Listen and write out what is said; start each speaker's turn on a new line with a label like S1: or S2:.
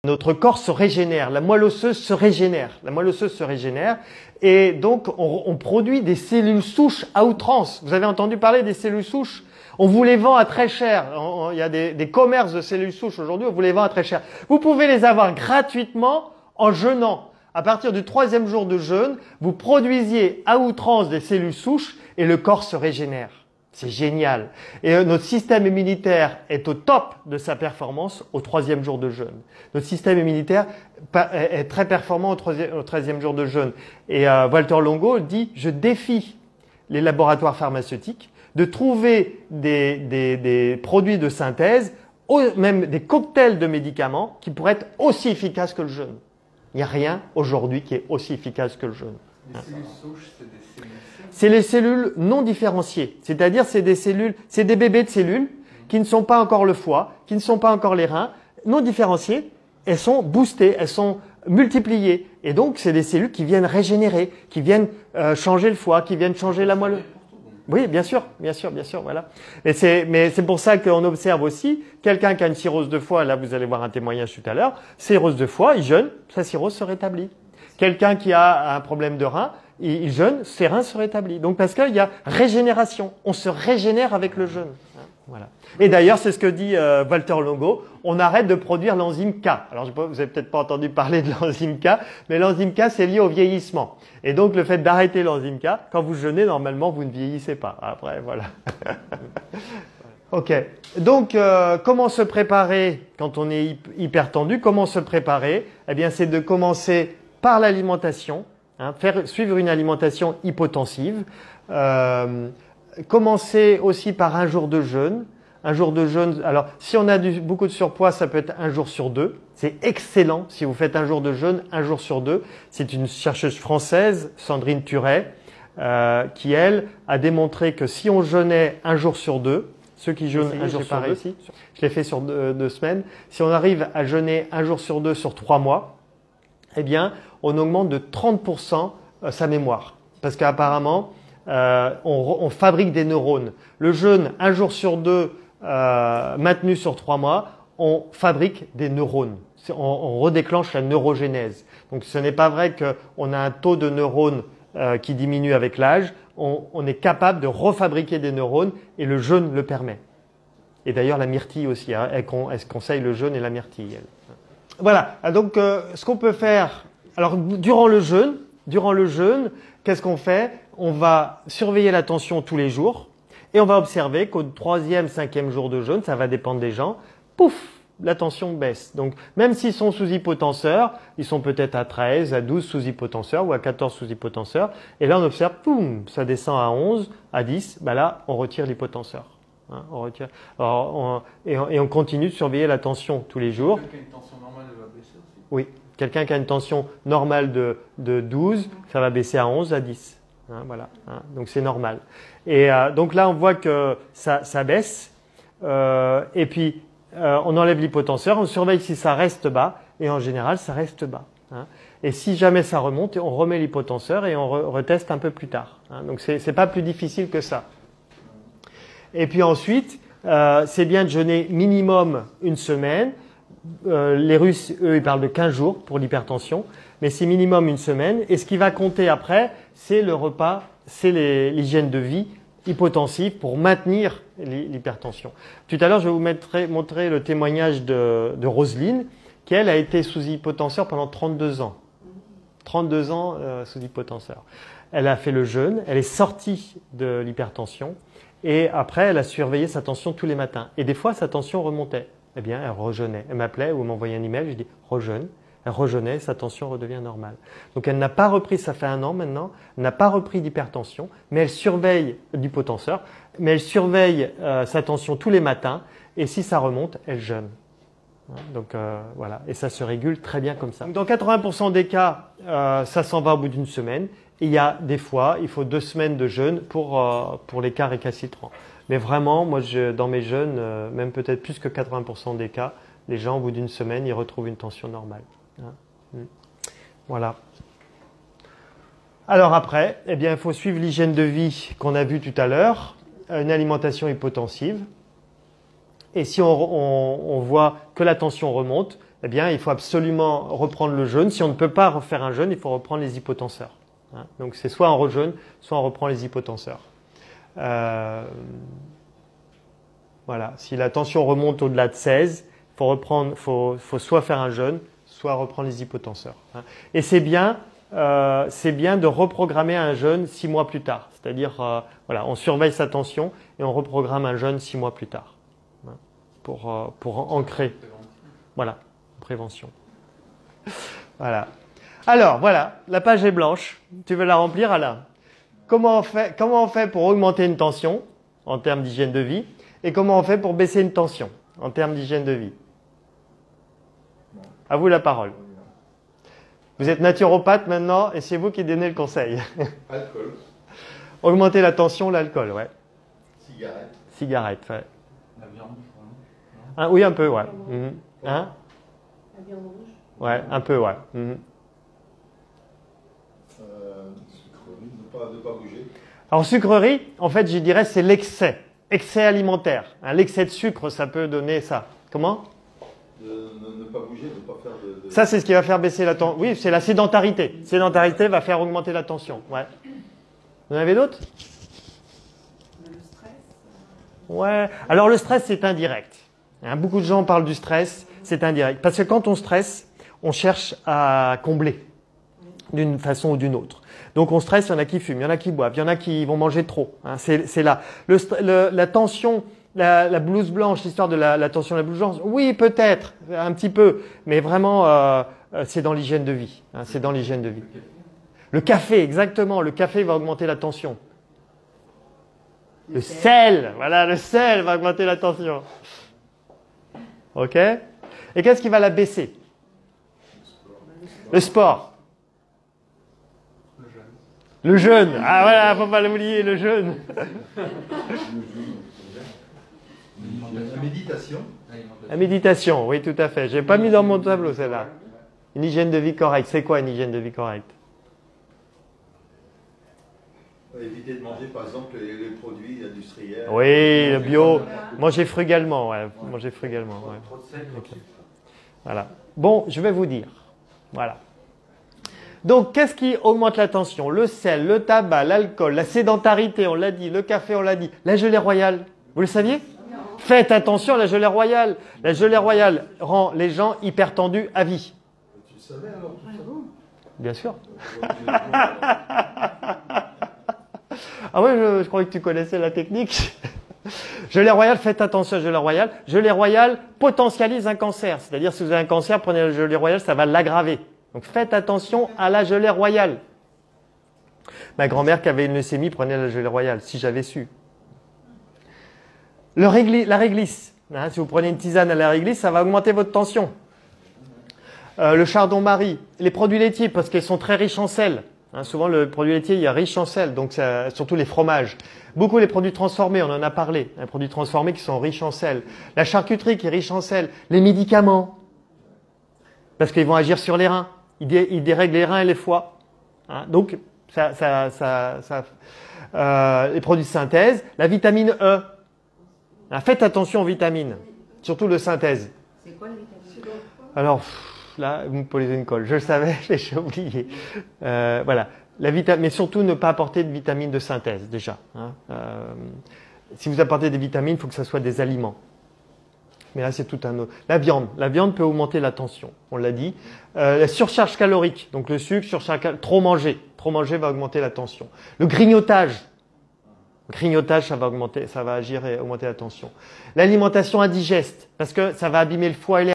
S1: Notre corps se régénère, la moelle osseuse se régénère, et donc on produit des cellules souches à outrance. Vous avez entendu parler des cellules souches? On vous les vend à très cher. Il y a des commerces de cellules souches aujourd'hui, on vous les vend à très cher. Vous pouvez les avoir gratuitement en jeûnant. À partir du 3e jour de jeûne, vous produisiez à outrance des cellules souches et le corps se régénère. C'est génial. Et notre système immunitaire est au top de sa performance au 3e jour de jeûne. Notre système immunitaire est très performant au 13e jour de jeûne. Et Walter Longo dit, je défie les laboratoires pharmaceutiques de trouver des produits de synthèse, même des cocktails de médicaments qui pourraient être aussi efficaces que le jeûne. Il n'y a rien aujourd'hui qui est aussi efficace que le jeûne.
S2: Les cellules souches, c'est des cellules.
S1: C'est les cellules non différenciées, c'est-à-dire c'est des bébés de cellules qui ne sont pas encore le foie, qui ne sont pas encore les reins, non différenciées, elles sont boostées, elles sont multipliées. Et donc c'est des cellules qui viennent régénérer, qui viennent changer le foie, qui viennent changer la moelle. Oui, bien sûr, voilà. Mais c'est pour ça qu'on observe aussi quelqu'un qui a une cirrhose de foie, là vous allez voir un témoignage tout à l'heure, cirrhose de foie, il jeûne, sa cirrhose se rétablit. Quelqu'un qui a un problème de rein, il jeûne, ses reins se rétablissent. Donc parce qu'il y a régénération, on se régénère avec le jeûne. Voilà. Et d'ailleurs, c'est ce que dit Walter Longo, on arrête de produire l'enzyme K. Alors vous n'avez peut-être pas entendu parler de l'enzyme K, mais l'enzyme K c'est lié au vieillissement. Et donc le fait d'arrêter l'enzyme K, quand vous jeûnez, normalement vous ne vieillissez pas. Après, voilà. Ok. Donc comment se préparer quand on est hyper tendu? Comment se préparer? Eh bien c'est de commencer par l'alimentation, suivre une alimentation hypotensive, commencer aussi par un jour de jeûne. Un jour de jeûne, alors si on a beaucoup de surpoids, ça peut être un jour sur 2. C'est excellent si vous faites un jour de jeûne, un jour sur 2. C'est une chercheuse française, Sandrine Turet, qui elle a démontré que si on jeûnait un jour sur 2, ceux qui jeûnent un jour sur 2, je l'ai fait sur 2 semaines, si on arrive à jeûner un jour sur 2 sur 3 mois, eh bien, on augmente de 30% sa mémoire. Parce qu'apparemment, on fabrique des neurones. Le jeûne, un jour sur 2, maintenu sur 3 mois, on fabrique des neurones. On redéclenche la neurogénèse. Donc, ce n'est pas vrai qu'on a un taux de neurones qui diminue avec l'âge. On est capable de refabriquer des neurones et le jeûne le permet. Et d'ailleurs, la myrtille aussi, elle conseille le jeûne et la myrtille, elle. Voilà, donc ce qu'on peut faire, alors durant le jeûne, qu'est-ce qu'on fait? On va surveiller la tension tous les jours et on va observer qu'au 3e, 5e jour de jeûne, ça va dépendre des gens, pouf, la tension baisse. Donc même s'ils sont sous hypotenseur, ils sont peut-être à 13, à 12 sous hypotenseur ou à 14 sous hypotenseur, et là on observe, poum, ça descend à 11, à 10, bah là on retire l'hypotenseur. On retire. Alors, et on continue de surveiller la tension tous les jours.
S2: Quelqu'un qui a une tension normale, elle va baisser aussi.
S1: Oui, quelqu'un qui a une tension normale de 12, ça va baisser à 11, à 10. Voilà. Donc c'est normal. Et donc là, on voit que ça baisse. Et puis, on enlève l'hypotenseur, on surveille si ça reste bas. Et en général, ça reste bas. Et si jamais ça remonte, on remet l'hypotenseur et on reteste un peu plus tard. Donc c'est pas plus difficile que ça. Et puis ensuite, c'est bien de jeûner minimum une semaine. Les Russes, eux, ils parlent de 15 jours pour l'hypertension, mais c'est minimum une semaine. Et ce qui va compter après, c'est le repas, c'est l'hygiène de vie hypotensive pour maintenir l'hypertension. Tout à l'heure, je vais vous montrer le témoignage de Roselyne, qui elle a été sous hypotenseur pendant 32 ans. 32 ans sous hypotenseur. Elle a fait le jeûne, elle est sortie de l'hypertension. Et après, elle a surveillé sa tension tous les matins. Et des fois, sa tension remontait. Eh bien, elle rejeûnait. Elle m'appelait ou m'envoyait un email. Je dis rejeûne. Elle rejeûnait, sa tension redevient normale. Donc, elle n'a pas repris, ça fait 1 an maintenant, elle n'a pas repris d'hypertension, mais elle surveille d'hypotenseur, mais elle surveille sa tension tous les matins. Et si ça remonte, elle jeûne. Donc, voilà. Et ça se régule très bien comme ça. Donc, dans 80% des cas, ça s'en va au bout d'une semaine. Il y a des fois, il faut 2 semaines de jeûne pour les cas récalcitrants. Mais vraiment, moi, dans mes jeûnes, même peut-être plus que 80% des cas, les gens, au bout d'une semaine, ils retrouvent une tension normale. Voilà. Alors après, eh bien, il faut suivre l'hygiène de vie qu'on a vue tout à l'heure, une alimentation hypotensive. Et si on voit que la tension remonte, eh bien, il faut absolument reprendre le jeûne. Si on ne peut pas refaire un jeûne, il faut reprendre les hypotenseurs. Hein. Donc, c'est soit on rejeûne, soit on reprend les hypotenseurs. Voilà. Si la tension remonte au-delà de 16, faut soit faire un jeûne, soit reprendre les hypotenseurs. Hein. Et c'est bien de reprogrammer un jeûne 6 mois plus tard. C'est-à-dire, voilà, on surveille sa tension et on reprogramme un jeûne 6 mois plus tard. Hein, pour ancrer. Voilà, prévention. Voilà. Alors, voilà, la page est blanche. Tu veux la remplir, Alain? Comment on fait pour augmenter une tension en termes d'hygiène de vie et comment on fait pour baisser une tension en termes d'hygiène de vie? À vous la parole. Vous êtes naturopathe maintenant et c'est vous qui donnez le conseil.
S3: Alcool.
S1: Augmenter la tension, l'alcool, ouais.
S3: Cigarette.
S1: Cigarette, ouais.
S2: La viande,
S1: Ah, oui, un peu, ouais. Mhm. Hein?
S4: La viande rouge.
S1: Ouais, un peu, ouais. Mhm.
S3: Sucrerie, ne pas bouger.
S1: Alors, sucrerie, en fait, je dirais, c'est l'excès. Excès alimentaire. Hein, l'excès de sucre, ça peut donner ça. Comment?
S3: Ne pas bouger, ne pas faire de...
S1: Ça, c'est ce qui va faire baisser la tension. Oui, c'est la sédentarité. Sédentarité va faire augmenter la tension. Ouais. Vous en avez d'autres?
S4: Le stress.
S1: Ouais. Alors, le stress, c'est indirect. Hein, beaucoup de gens parlent du stress, c'est indirect. Parce que quand on stresse, on cherche à combler d'une façon ou d'une autre. Donc, on stresse, il y en a qui fument, il y en a qui boivent, il y en a qui vont manger trop. Hein, c'est là. La tension, la blouse blanche, l'histoire de la tension de la blouse blanche, oui, peut-être, un petit peu, mais vraiment, c'est dans l'hygiène de vie. Hein, c'est dans l'hygiène de vie. Le café, exactement. Le café va augmenter la tension. Le sel, voilà, le sel va augmenter la tension. Ok? Et qu'est-ce qui va la baisser? Le sport. Le jeûne. Ah voilà, faut pas l'oublier, le jeûne.
S3: La méditation.
S1: La méditation, oui, tout à fait. J'ai pas mis dans mon tableau celle-là. Une hygiène de vie correcte. C'est quoi une hygiène de vie correcte?
S3: Éviter de manger, par exemple, les produits industriels.
S1: Oui, le bio. Manger frugalement, ouais. Manger frugalement, ouais.
S2: trop de sel,
S1: Ok. Voilà. Bon, je vais vous dire. Voilà. Donc, qu'est-ce qui augmente la tension? Le sel, le tabac, l'alcool, la sédentarité, on l'a dit, le café, on l'a dit, la gelée royale. Vous le saviez? Faites attention à la gelée royale. La gelée royale rend les gens hypertendus à vie.
S3: Tu le savais alors tout ça?
S1: Bien sûr. Ah ouais, je croyais que tu connaissais la technique. Gelée royale, faites attention à gelée royale. Gelée royale potentialise un cancer. C'est-à-dire, si vous avez un cancer, prenez la gelée royale, ça va l'aggraver. Donc, faites attention à la gelée royale. Ma grand-mère qui avait une leucémie prenait la gelée royale, si j'avais su. La réglisse. Hein, si vous prenez une tisane à la réglisse, ça va augmenter votre tension. Le chardon-marie, les produits laitiers, parce qu'ils sont très riches en sel. Hein, souvent, le produit laitier, il y a riche en sel, donc surtout les fromages. Beaucoup les produits transformés, on en a parlé. Les produits transformés qui sont riches en sel. La charcuterie qui est riche en sel. Les médicaments, parce qu'ils vont agir sur les reins. Ils dérèglent les reins et les foies. Hein, donc, les produits de synthèse. La vitamine E. Hein, faites attention aux vitamines, surtout le synthèse.
S4: C'est quoi la vitamine?
S1: Alors, là, vous me posez une colle. Je le savais, mais j'ai oublié. Voilà. Mais surtout, ne pas apporter de vitamines de synthèse, déjà. Hein. Si vous apportez des vitamines, il faut que ce soit des aliments. Mais là, c'est tout un autre. La viande peut augmenter la tension, on l'a dit. La surcharge calorique, donc le sucre, trop manger va augmenter la tension. Le grignotage, ça va agir et augmenter la tension. L'alimentation indigeste, parce que ça va abîmer le foie et les